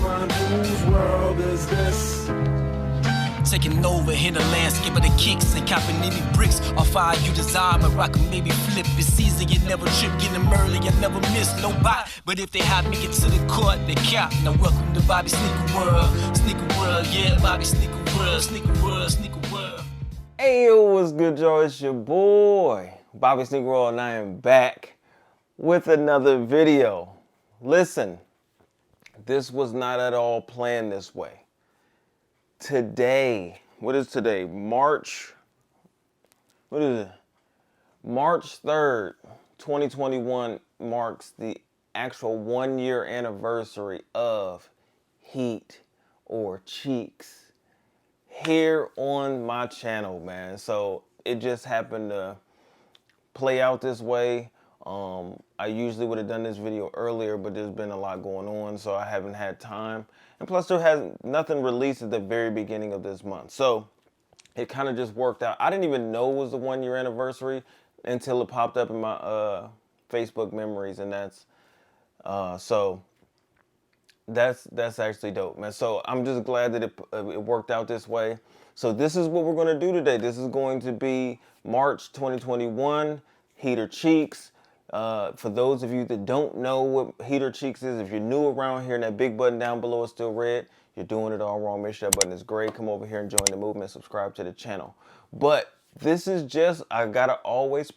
run, whose world is this? Taking over, hit the landscape of the kicks and copping any bricks off fire you desire. My rock can maybe flip. It's easy, you never trip, get them early, you never miss no bite. But if they have me get to the court, they cap. Now welcome to Bobby Sneaker World. Sneaker World, yeah, Bobby Sneaker World, Sneaker World, Sneaker World. Hey, yo, what's good, y'all? It's your boy, Bobby Sneaker World, and I am back with another video. Listen, this was not at all planned this way. Today, what is today? March 3rd, 2021 marks the actual 1 year anniversary of Heat or Cheeks here on my channel, man. So it just happened to play out this way. I usually would have done this video earlier, but there's been a lot going on, so I haven't had time. And plus, there has nothing released at the very beginning of this month. So it kind of just worked out. I didn't even know it was the 1 year anniversary until it popped up in my Facebook memories, and that's actually dope, man. So I'm just glad that it worked out this way. So this is what we're going to do today. This is going to be March 2021, Heat or Cheeks. For those of you that don't know what Heat or Cheeks is, if you're new around here and that big button down below is still red, you're doing it all wrong. Make sure that button is gray. Come over here and join the movement. Subscribe to the channel. But this is just, I gotta always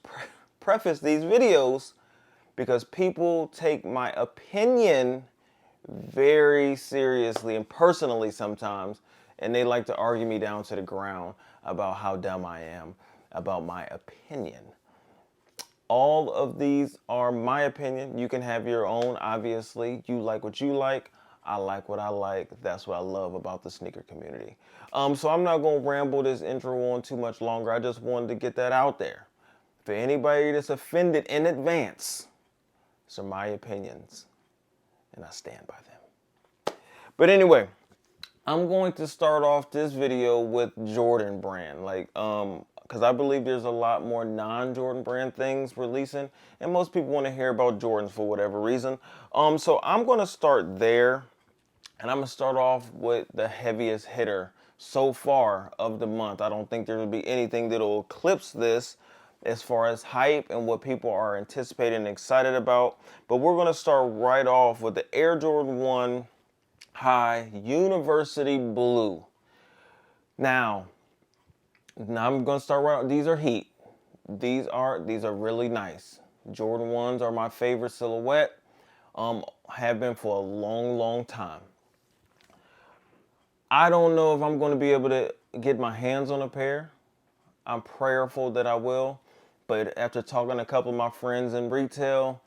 preface these videos because people take my opinion very seriously and personally sometimes, and they like to argue me down to the ground about how dumb I am about my opinion. All of these are my opinion. You can have your own, obviously. You like what you like. I like what I like. That's what I love about the sneaker community. So I'm not going to ramble this intro on too much longer. I just wanted to get that out there. For anybody that's offended in advance, these are my opinions, and I stand by them. But anyway, I'm going to start off this video with Jordan brand. Because I believe there's a lot more non-Jordan brand things releasing, and most people want to hear about Jordans for whatever reason. So I'm going to start there, and I'm going to start off with the heaviest hitter so far of the month. I don't think there will be anything that will eclipse this as far as hype and what people are anticipating and excited about. But we're going to start right off with the Air Jordan 1 High University Blue. Now I'm going to start right. These are Heat. These are really nice. Jordan 1s are my favorite silhouette. Have been for a long time. I don't know if I'm going to be able to get my hands on a pair. I'm prayerful that I will. But after talking to a couple of my friends in retail,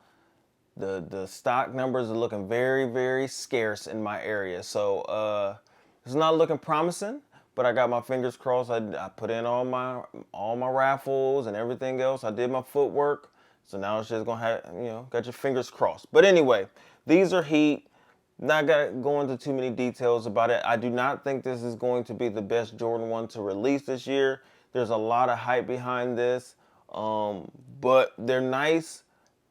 the stock numbers are looking very scarce in my area. So it's not looking promising. But I got my fingers crossed. I put in all my raffles and everything else. I did my footwork. So now it's just gonna have, got your fingers crossed. But anyway, these are Heat. Not gonna go into too many details about it. I do not think this is going to be the best Jordan 1 to release this year. There's a lot of hype behind this. But they're nice.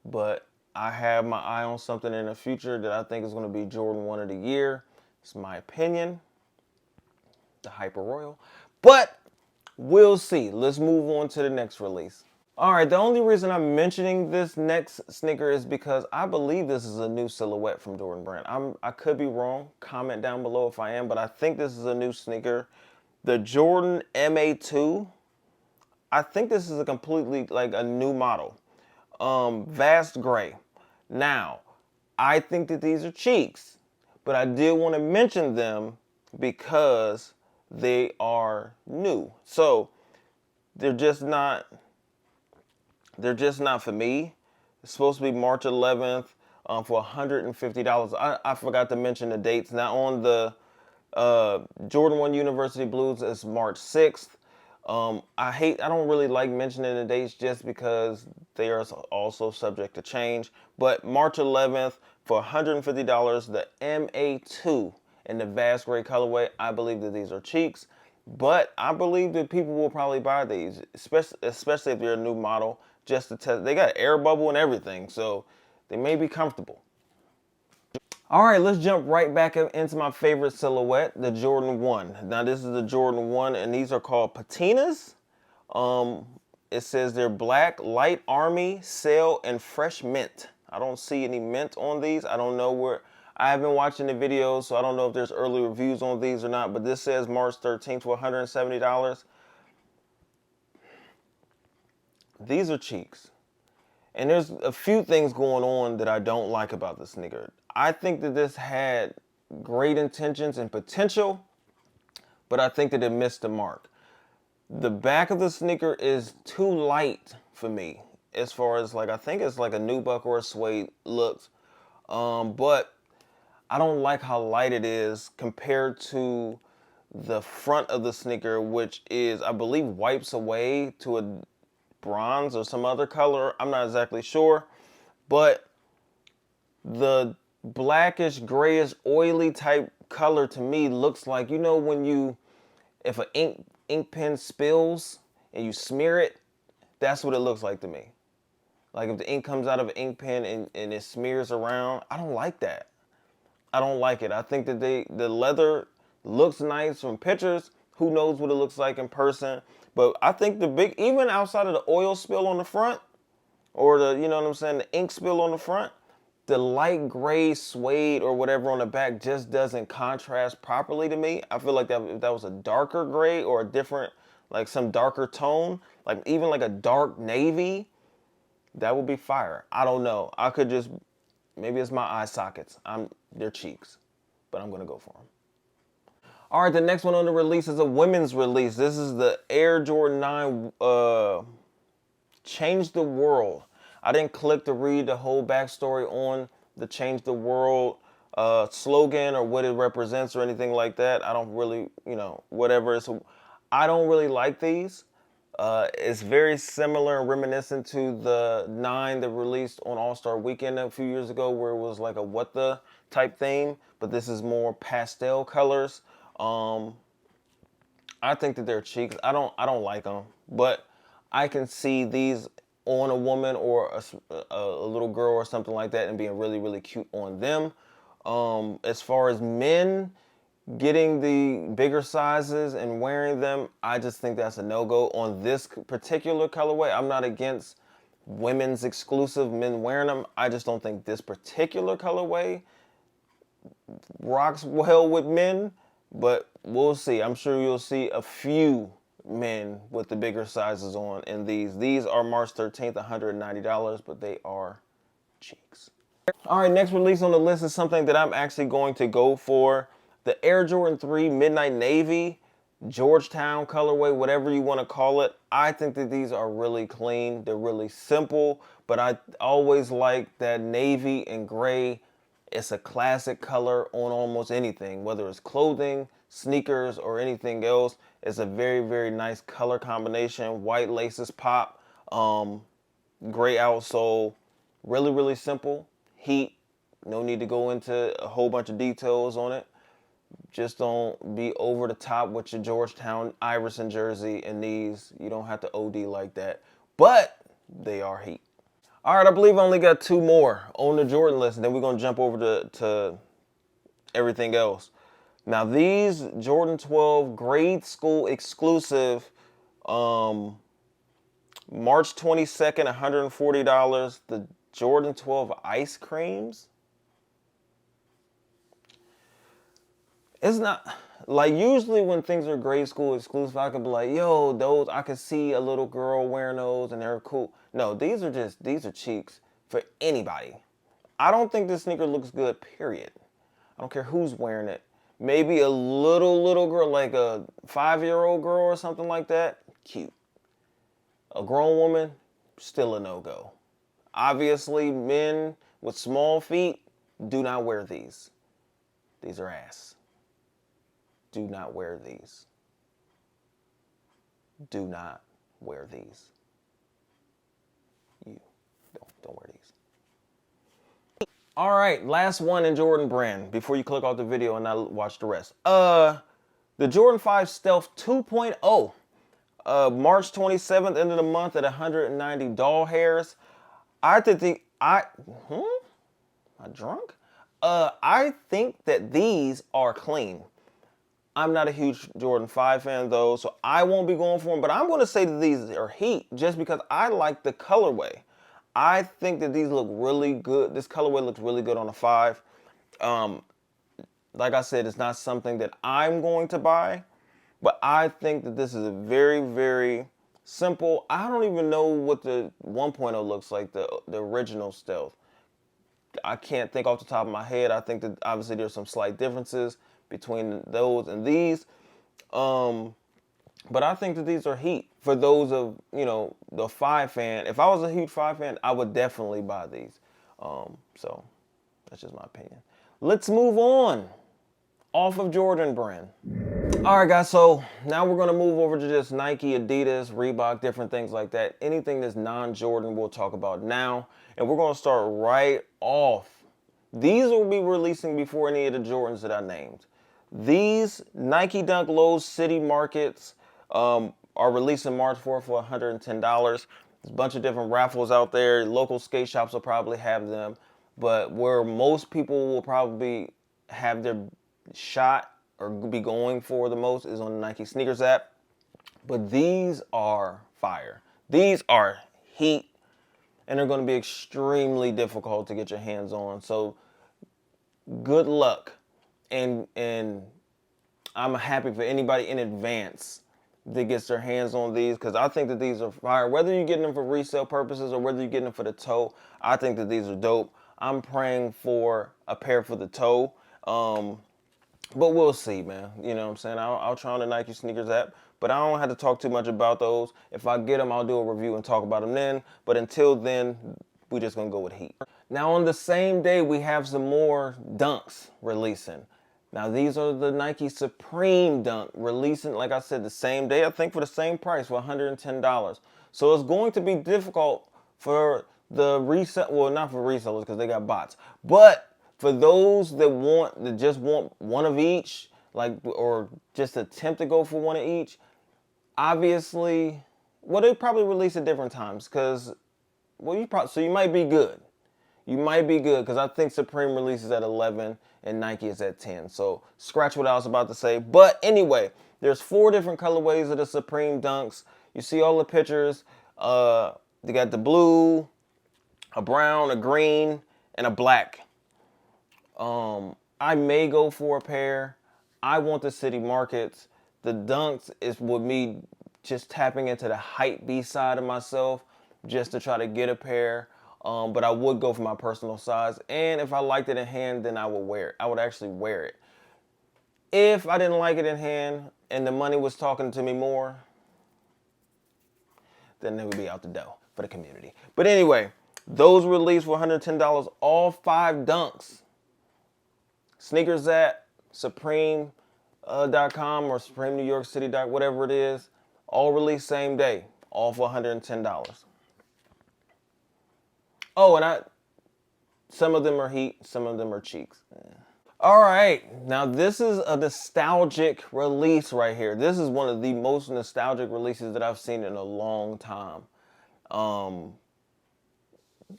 But I have my eye on something in the future that I think is gonna be Jordan 1 of the year. It's my opinion. The Hyper Royal, but we'll see. Let's move on to the next release. All right, the only reason I'm mentioning this next sneaker is because I believe this is a new silhouette from Jordan brand. I could be wrong. Comment down below if I am, but I think this is a new sneaker. The Jordan MA2. I think this is a completely a new model. Vast gray. Now, I think that these are Cheeks, but I did want to mention them because they are new. So they're just not for me. It's supposed to be March 11th for $150. I forgot to mention the dates. Now on the Jordan 1 University Blues is March 6th. I don't really like mentioning the dates just because they are also subject to change. But March 11th for $150, the MA2 in the vast gray colorway. I believe that these are Cheeks, but I believe that people will probably buy these, especially if they're a new model, just to test. They got air bubble and everything, so they may be comfortable. All right, let's jump right back into my favorite silhouette, the Jordan 1. Now, this is the Jordan 1, and these are called patinas. It says they're black, light army, sail, and fresh mint. I don't see any mint on these. I don't know where. I have been watching the videos, so I don't know if there's early reviews on these or not, but this says March 13th for $170. These are cheeks. And there's a few things going on that I don't like about the sneaker. I think that this had great intentions and potential, but I think that it missed the mark. The back of the sneaker is too light for me, as far as like, I think it's like a nubuck or a suede looks. But I don't like how light it is compared to the front of the sneaker, which is, I believe, wipes away to a bronze or some other color. I'm not exactly sure, but the blackish, grayish, oily type color to me looks like, you know, when you, if an ink pen spills and you smear it, that's what it looks like to me. Like if the ink comes out of an ink pen and it smears around, I don't like that. I don't like it. I think that the leather looks nice from pictures. Who knows what it looks like in person? But I think even outside of the oil spill on the front, or the, you know what I'm saying, the ink spill on the front, the light gray suede or whatever on the back just doesn't contrast properly to me. I feel like that if that was a darker gray or a different, like some darker tone, like even like a dark navy, that would be fire. I don't know. I could just, maybe it's my eye sockets. They're cheeks, but I'm gonna go for them. All right, the next one on the release is a women's release. This is the Air Jordan 9 Change the World. I didn't click to read the whole backstory on the Change the World slogan or what it represents or anything like that. I don't really, you know, whatever. I don't really like these. It's very similar and reminiscent to the 9 that released on All-Star Weekend a few years ago, where it was like a what the type theme, but this is more pastel colors. I think that they're cheeks. I don't like them, but I can see these on a woman or a little girl or something like that and being really, really cute on them. As far as men getting the bigger sizes and wearing them, I just think that's a no-go on this particular colorway. I'm not against women's exclusive men wearing them. I just don't think this particular colorway rocks well with men, but we'll see. I'm sure you'll see a few men with the bigger sizes on in these. These are March 13th, $190, but they are cheeks. All right, next release on the list is something that I'm actually going to go for. The Air Jordan 3 Midnight Navy, Georgetown colorway, whatever you want to call it. I think that these are really clean. They're really simple, but I always like that navy and gray. It's a classic color on almost anything, whether it's clothing, sneakers, or anything else. It's a very, very nice color combination. White laces pop, gray outsole. Really, really simple. Heat. No need to go into a whole bunch of details on it. Just don't be over the top with your Georgetown Iverson jersey and these. You don't have to OD like that. But they are heat. All right, I believe I only got 2 more on the Jordan list, and then we're going to jump over to everything else. Now, these Jordan 12 grade school exclusive, March 22nd, $140, the Jordan 12 ice creams. It's not, like usually when things are grade school exclusive, I could be like, yo, those, I could see a little girl wearing those and they're cool. No, these are cheeks for anybody. I don't think this sneaker looks good, period. I don't care who's wearing it. Maybe a little girl, like a 5-year-old girl or something like that, cute. A grown woman, still a no-go. Obviously, men with small feet, do not wear these. These are ass. Do not wear these. Do not wear these. You don't wear these. All right, last one in Jordan brand before you click off the video and not watch the rest. The Jordan 5 Stealth 2.0. March 27th, end of the month at 190 doll hairs. I think am I drunk? I think that these are clean. I'm not a huge Jordan 5 fan though, so I won't be going for them, but I'm going to say that these are heat just because I like the colorway. I think that these look really good. This colorway looks really good on a 5. Like I said, it's not something that I'm going to buy, but I think that this is a very, very simple. I don't even know what the 1.0 looks like, the original Stealth. I can't think off the top of my head. I think that obviously there's some slight differences between those and these. But I think that these are heat for those of, the 5 fan. If I was a huge 5 fan, I would definitely buy these. So that's just my opinion. Let's move on off of Jordan brand. All right, guys, so now we're going to move over to just Nike, Adidas, Reebok, different things like that. Anything that's non-Jordan we'll talk about now. And we're going to start right off. These will be releasing before any of the Jordans that I named. These Nike Dunk Lows City Markets are releasing March 4th for $110. There's a bunch of different raffles out there. Local skate shops will probably have them. But where most people will probably have their shot or be going for the most is on the Nike Sneakers app. But these are fire. These are heat. And they're going to be extremely difficult to get your hands on. So good luck. And I'm happy for anybody in advance that gets their hands on these, because I think that these are fire. Whether you're getting them for resale purposes or whether you're getting them for the toe, I think that these are dope. I'm praying for a pair for the toe. But we'll see, man. You know what I'm saying? I'll try on the Nike Sneakers app, but I don't have to talk too much about those. If I get them, I'll do a review and talk about them then. But until then, we just going to go with heat. Now, on the same day, we have some more dunks releasing. Now, these are the Nike Supreme Dunk releasing, like I said, the same day, I think for the same price, for $110. So it's going to be difficult for the resell, well, not for resellers because they got bots, but for those that just want one of each, or just attempt to go for one of each, obviously, well, they probably release at different times because, so you might be good. You might be good because I think Supreme releases at 11 and Nike is at 10. So scratch what I was about to say. But anyway, there's 4 different colorways of the Supreme Dunks. You see all the pictures. They got the blue, a brown, a green, and a black. I may go for a pair. I want the city markets. The dunks is with me just tapping into the hype B side of myself just to try to get a pair. But I would go for my personal size. And if I liked it in hand, then I would wear it. I would actually wear it. If I didn't like it in hand and the money was talking to me more, then it would be out the door for the community. But anyway, those released for $110, all 5 dunks. Sneakers at Supreme.com or Supreme New York City, whatever it is, all released same day, all for $110. Oh, and some of them are heat, some of them are cheeks. Yeah. All right, now this is a nostalgic release right here. This is one of the most nostalgic releases that I've seen in a long time.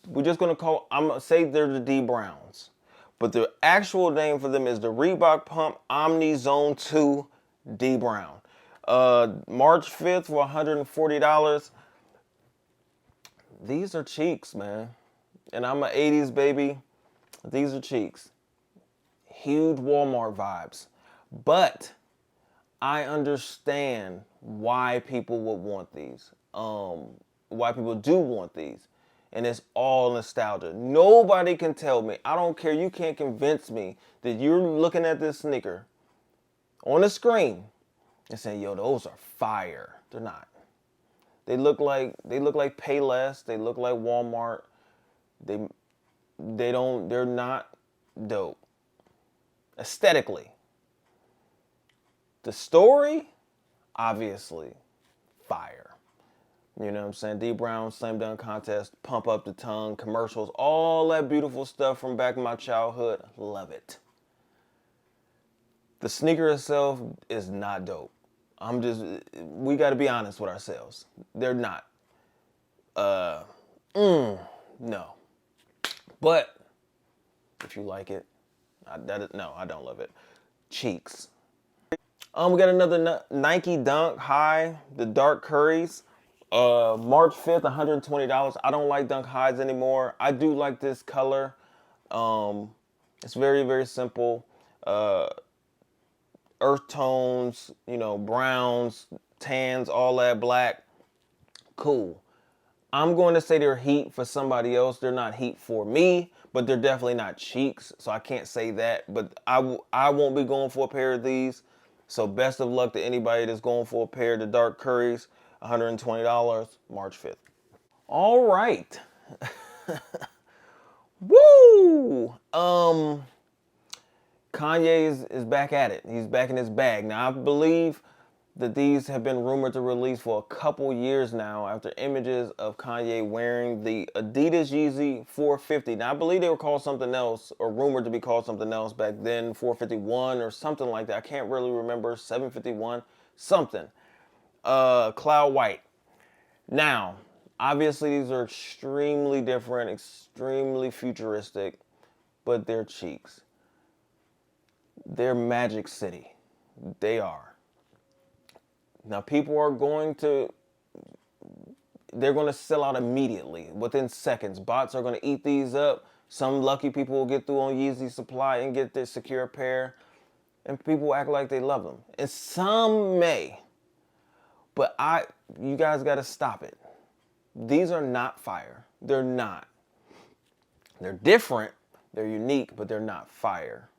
We're just gonna I'm gonna say they're the D Browns, but the actual name for them is the Reebok Pump Omni Zone 2 D Brown. March 5th for $140. These are cheeks, man. And I'm an 80s baby. These are cheeks. Huge Walmart vibes. But I understand why people would want these. Why people do want these. And it's all nostalgia. Nobody can tell me. I don't care. You can't convince me that you're looking at this sneaker on the screen and saying, yo, those are fire. They're not. They look like Payless. They look like Walmart. They're not dope. Aesthetically. The story, obviously, fire. You know what I'm saying? D Brown, Slam Dunk Contest, Pump Up the Tongue, commercials, all that beautiful stuff from back in my childhood. Love it. The sneaker itself is not dope. We got to be honest with ourselves. They're not. No. But if you like it, No, I don't love it. Cheeks. We got another Nike Dunk High, the Dark Curries. March 5th, $120. I don't like Dunk Highs anymore. I do like this color. It's very, very simple. Earth tones, browns, tans, all that, black. Cool. I'm going to say they're heat for somebody else. They're not heat for me, but they're definitely not cheeks, so I can't say that. But I won't be going for a pair of these. So best of luck to anybody that's going for a pair of the Dark Curries. $120, March 5th. All right. Woo! Kanye is back at it. He's back in his bag. Now, I believe that these have been rumored to release for a couple years now after images of Kanye wearing the Adidas Yeezy 450. Now, I believe they were called something else, or rumored to be called something else back then, 451 or something like that. I can't really remember, 751, something. Cloud white. Now, obviously these are extremely different, extremely futuristic, but they're cheeks. They're Magic City. They are. Now people are they're going to sell out immediately, within seconds. Bots are going to eat these up. Some lucky people will get through on Yeezy Supply and get their secure pair. And people act like they love them. And some may. But you guys got to stop it. These are not fire. They're not. They're different. They're unique, but they're not fire.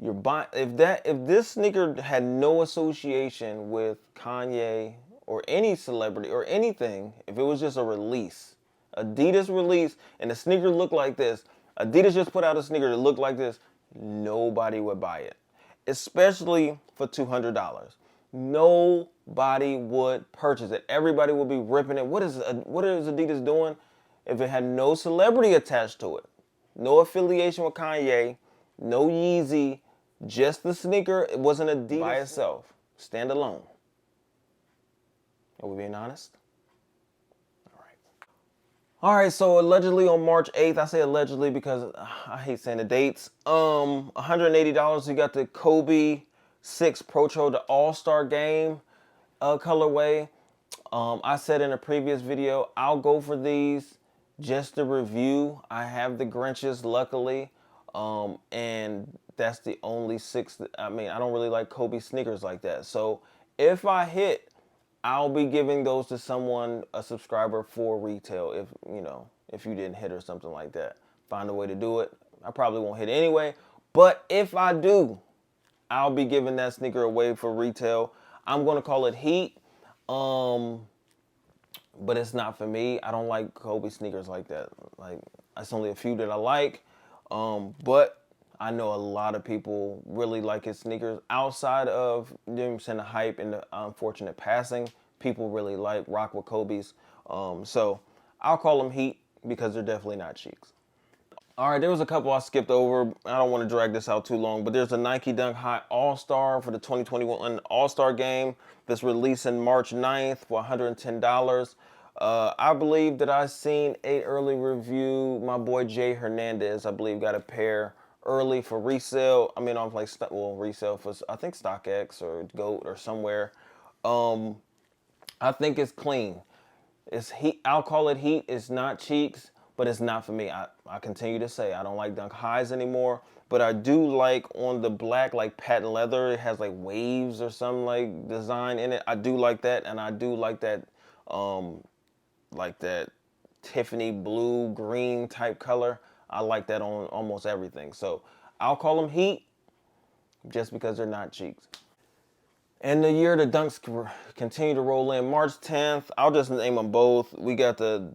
If this sneaker had no association with Kanye or any celebrity or anything, if it was just a release, Adidas release, and the sneaker looked like this, Adidas just put out a sneaker that looked like this, nobody would buy it, especially for $200. Nobody would purchase it. Everybody would be ripping it. What is Adidas doing? If it had no celebrity attached to it, no affiliation with Kanye, no Yeezy, just the sneaker, it wasn't Adidas by itself, stand alone. Are we being honest? All right, so allegedly on March 8th, I say allegedly because I hate saying the dates. $180, you got the Kobe 6 Pro Tro, the All-Star Game colorway. I said in a previous video, I'll go for these just to review. I have the Grinches, luckily, and that's the only 6. I don't really like Kobe sneakers like that. So if I hit, I'll be giving those to someone, a subscriber, for retail. If you didn't hit or something like that, find a way to do it. I probably won't hit anyway, but if I do, I'll be giving that sneaker away for retail. I'm gonna call it heat, but it's not for me. I don't like Kobe sneakers like that. Like, it's only a few that I like, but I know a lot of people really like his sneakers. Outside of the hype and the unfortunate passing, people really rock with Kobe's. So I'll call them heat because they're definitely not cheeks. All right, there was a couple I skipped over. I don't want to drag this out too long, but there's a Nike Dunk High All-Star for the 2021 All-Star Game that's releasing March 9th for $110. I believe that I seen a early review. My boy Jay Hernandez, I believe, got a pair early for resale. Resale for, I think, StockX or GOAT or somewhere. I think it's clean. It's heat. I'll call it heat. It's not cheeks, but it's not for me. I continue to say I don't like Dunk Highs anymore, but I do like on the black, like patent leather. It has like waves or some like design in it. I do like that, and I do like that Tiffany blue green type color. I like that on almost everything. So I'll call them heat just because they're not cheeks. And the year the dunks continue to roll in, March 10th, I'll just name them both. We got the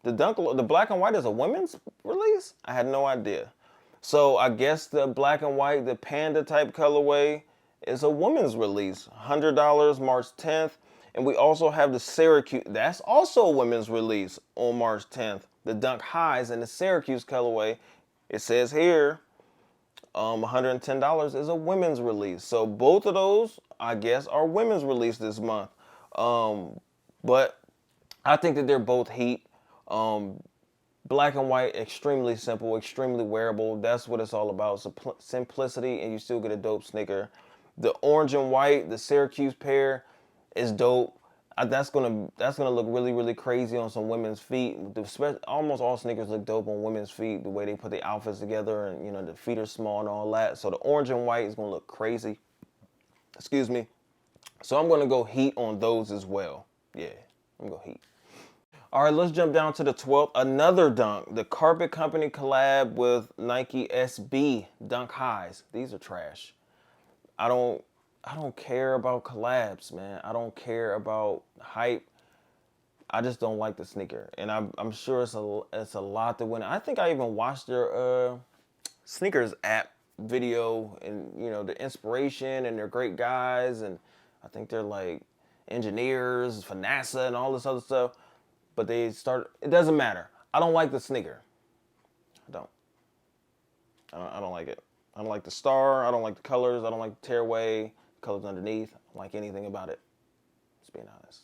black and white is a women's release? I had no idea. So I guess the black and white, the panda type colorway, is a women's release. $100 March 10th. And we also have the Syracuse, that's also a women's release on March 10th. The Dunk Highs and the Syracuse colorway, it says here, $110 is a women's release. So both of those, I guess, are women's release this month. But I think that they're both heat. Black and white, extremely simple, extremely wearable. That's what it's all about. Simplicity, and you still get a dope sneaker. The orange and white, the Syracuse pair, is dope. That's gonna look really, really crazy on some women's feet. Almost all sneakers look dope on women's feet. The way they put the outfits together, and you know the feet are small and all that. So the orange and white is gonna look crazy. Excuse me. So I'm gonna go heat on those as well. Yeah, I'm gonna go heat. All right, let's jump down to the 12th. Another dunk. The Carpet Company collab with Nike SB Dunk Highs. These are trash. I don't care about collabs, man. I don't care about hype. I just don't like the sneaker, and I'm sure it's a lot to win. I think I even watched their sneakers app video, and you know the inspiration, and they're great guys, and I think they're like engineers for NASA and all this other stuff. But it doesn't matter. I don't like the sneaker. I don't like it. I don't like the star. I don't like the colors. I don't like the tearaway colors underneath. I don't like anything about it. Just being honest.